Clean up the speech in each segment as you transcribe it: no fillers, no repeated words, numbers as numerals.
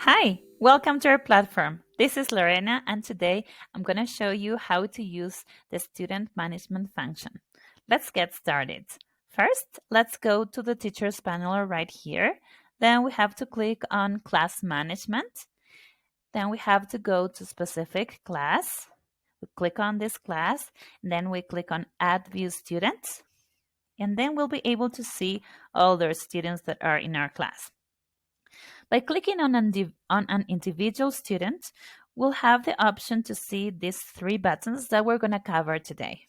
Hi, welcome to our platform. This is Lorena, and today I'm going to show you how to use the student management function. Let's get started. First, let's go to the teacher's panel right here. Then we have to click on class management. Then we have to go to specific class. We click on this class, and then we click on add view students. And then we'll be able to see all the students that are in our class. By clicking on an individual student, we'll have the option to see these three buttons that we're going to cover today.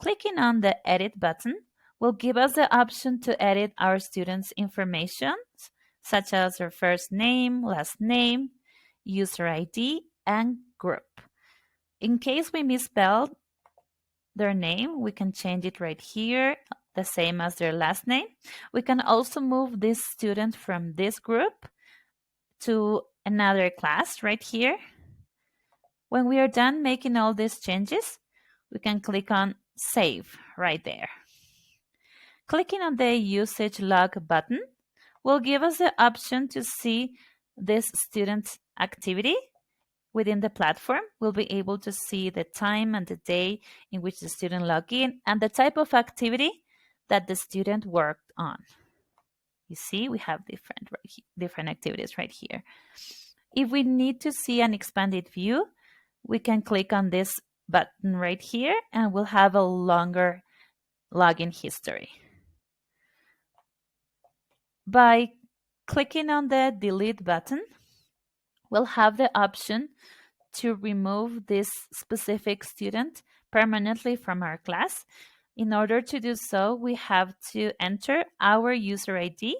Clicking on the Edit button will give us the option to edit our students' information, such as their first name, last name, user ID, and group. In case we misspelled their name, we can change it right here, the same as their last name. We can also move this student from this group to another class right here. When we are done making all these changes, we can click on Save right there. Clicking on the Usage Log button will give us the option to see this student's activity within the platform. We'll be able to see the time and the day in which the student logged in and the type of activity that the student worked on. You see, we have different activities right here. If we need to see an expanded view, we can click on this button right here and we'll have a longer login history. By clicking on the delete button, we'll have the option to remove this specific student permanently from our class. In order to do so, we have to enter our user ID,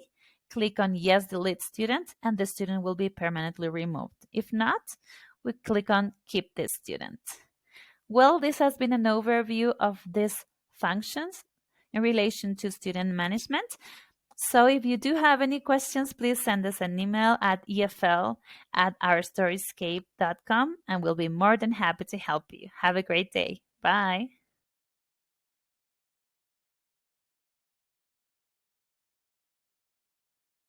click on Yes, Delete Student, and the student will be permanently removed. If not, we click on Keep this student. Well, this has been an overview of these functions in relation to student management. So if you do have any questions, please send us an email at efl@ourstoryscape.com and we'll be more than happy to help you. Have a great day. Bye.